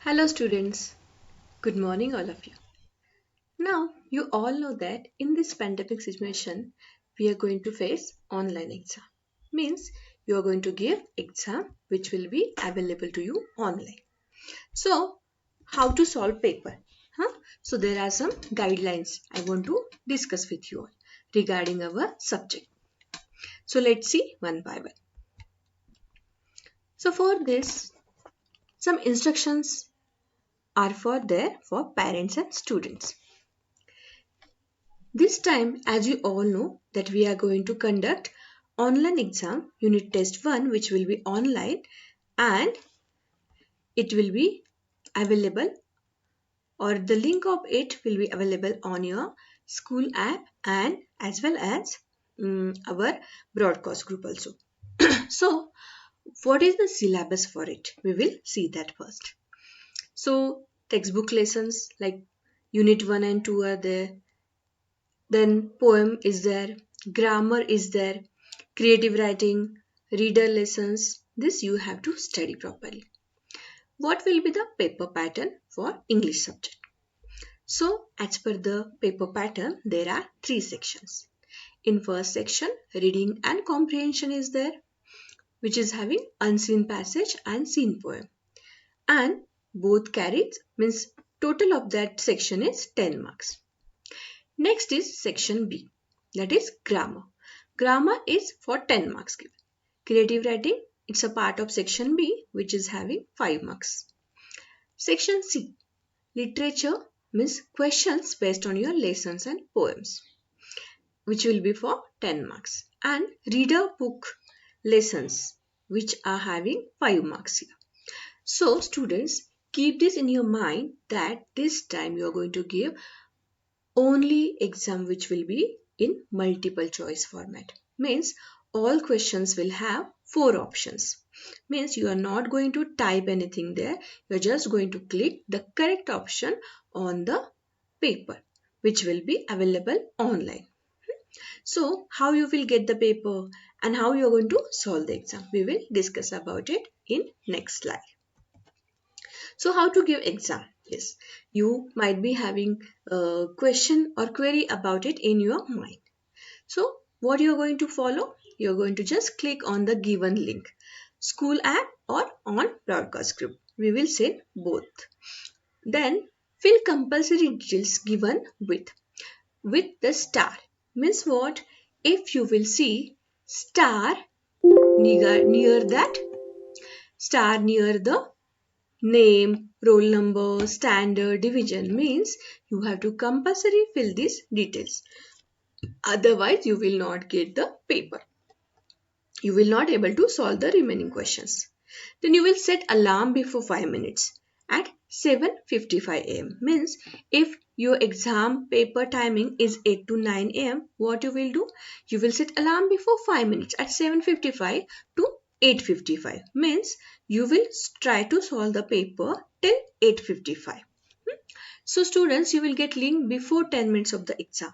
Hello students, good morning all of you. Now you all know that in this pandemic situation we are going to face online exam. Means you are going to give exam which will be available to you online. So how to solve paper? Huh? So there are some guidelines I want to discuss with you all regarding our subject. So let's see one by one. So for this some instructions are for there for parents and students. This time, as you all know, that we are going to conduct online exam unit test 1 which will be online and it will be available or the link of it will be available on your school app and as well as our broadcast group also. So what is the syllabus for it? We will see that first. So textbook lessons like unit 1 and 2 are there. Then poem is there, grammar is there, creative writing, reader lessons. This you have to study properly. What will be the paper pattern for English subject? So as per the paper pattern, there are three sections. In first section, reading and comprehension is there, which is having unseen passage and seen poem. And both carries means total of that section is 10 marks. Next is section B, that is grammar. Grammar is for 10 marks given. Creative writing, it's a part of section B which is having 5 marks. Section C, literature means questions based on your lessons and poems which will be for 10 marks. And reader book lessons which are having 5 marks here. So students, keep this in your mind that this time you are going to give only exam which will be in multiple choice format. Means all questions will have 4 options. Means you are not going to type anything there. You are just going to click the correct option on the paper which will be available online. So how you will get the paper and how you are going to solve the exam. We will discuss about it in next slide. So how to give exam? Yes, you might be having a question or query about it in your mind. So what you are going to follow? You are going to just click on the given link, school app or on broadcast group. We will say both. Then fill compulsory details given with the star. Means what? If you will see star near that star near the name, roll number, standard, division means you have to compulsory fill these details. Otherwise, you will not get the paper. You will not able to solve the remaining questions. Then you will set alarm before 5 minutes at 7:55 am. Means if your exam paper timing is 8 to 9 am, what you will do? You will set alarm before 5 minutes at 7:55 to 8:55. Means you will try to solve the paper till 8:55. So students, you will get link before 10 minutes of the exam.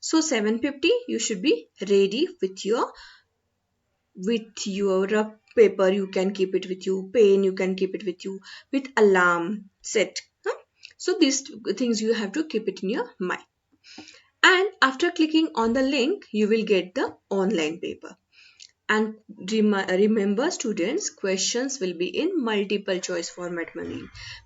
So 7:50 you should be ready with your paper. You can keep it with you, pen you can keep it with you, with alarm set. So these things you have to keep it in your mind. And after clicking on the link you will get the online paper. And remember students, questions will be in multiple choice format only.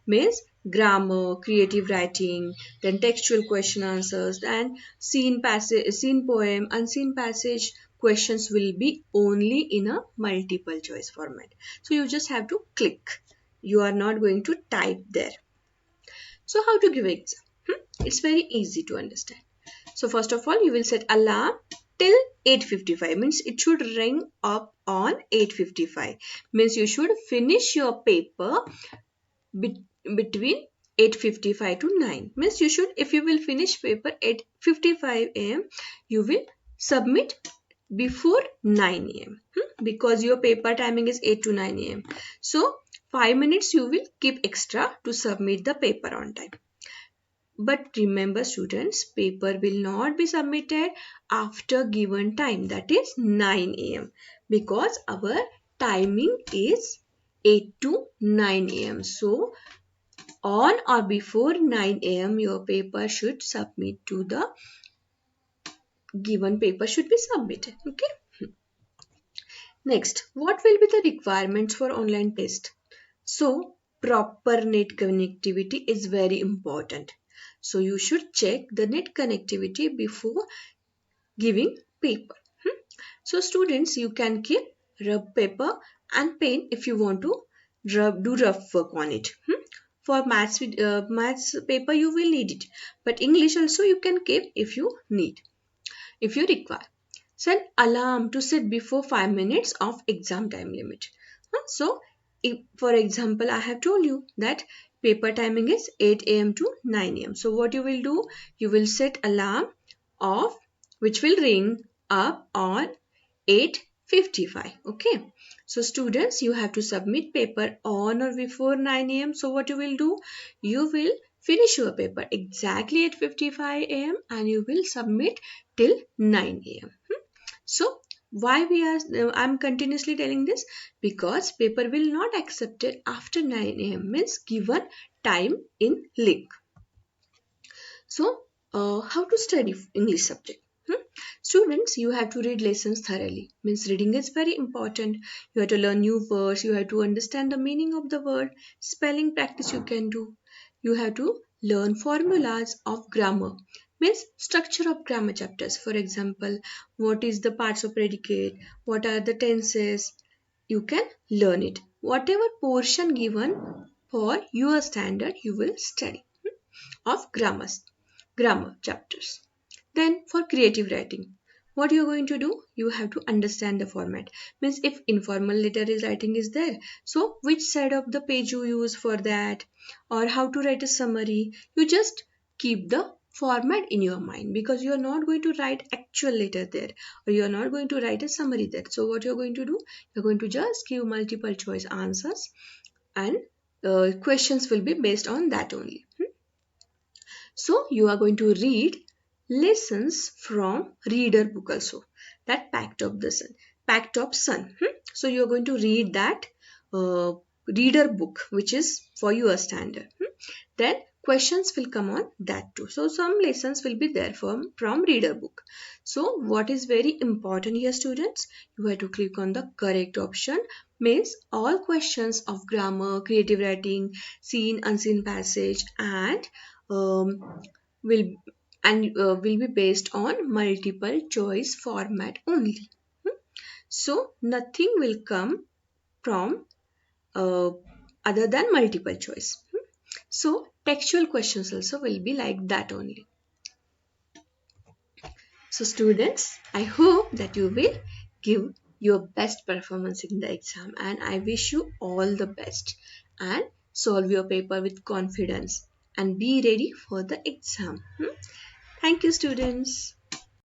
Means grammar, creative writing, then textual question answers, and scene passage, scene poem, unseen passage questions will be only in a multiple choice format. So you just have to click. You are not going to type there. So how to give exam? It's very easy to understand. So first of all, you will set alarm till 8:55. Means it should ring up on 8:55. Means you should finish your paper between 8:55 to 9. Means you should, if you will finish paper at 55 am, you will submit before 9 am. Because your paper timing is 8 to 9 am. So 5 minutes you will keep extra to submit the paper on time. But remember students, paper will not be submitted after given time, that is 9 am, because our timing is 8 to 9 am. So on or before 9 a.m. your paper should submit to the given paper should be submitted. Okay. Next, what will be the requirements for online test? So, proper net connectivity is very important. So, you should check the net connectivity before giving paper. So, students, you can keep rub paper and pen if you want to do rough work on it. For maths paper, you will need it, but English also you can keep if you need, if you require. Set alarm to set before 5 minutes of exam time limit. So, if, for example, I have told you that paper timing is 8 a.m. to 9 a.m. So, what you will do? You will set alarm of which will ring up on 8:55. Okay. So, students, you have to submit paper on or before 9 a.m. So, what you will do? You will finish your paper exactly at 55 a.m. and you will submit till 9 a.m. So why we are I'm continuously telling this because paper will not accepted after 9 a.m. means given time in link. So how to study English subject? Students, you have to read lessons thoroughly. Means reading is very important. You have to learn new words. You have to understand the meaning of the word. Spelling practice you can do. You have to learn formulas of grammar. Means structure of grammar chapters. For example, what is the parts of predicate? What are the tenses? You can learn it. Whatever portion given for your standard, you will study of grammar chapters. Then for creative writing, what you're going to do, you have to understand the format. Means if informal letter is writing is there, so which side of the page you use for that, or how to write a summary, you just keep the format in your mind because you are not going to write actual letter there or you are not going to write a summary there. So what you're going to do, you're going to just give multiple choice answers and questions will be based on that only. So you are going to read lessons from reader book also. That Pact of Sun. So you are going to read that reader book which is for your standard. Then questions will come on that too. So some lessons will be there from reader book. So what is very important here students? You have to click on the correct option. Means all questions of grammar, creative writing, seen, unseen passage and will will be based on multiple choice format only. So nothing will come from other than multiple choice. So textual questions also will be like that only. So students, I hope that you will give your best performance in the exam and I wish you all the best and solve your paper with confidence and be ready for the exam. Thank you students.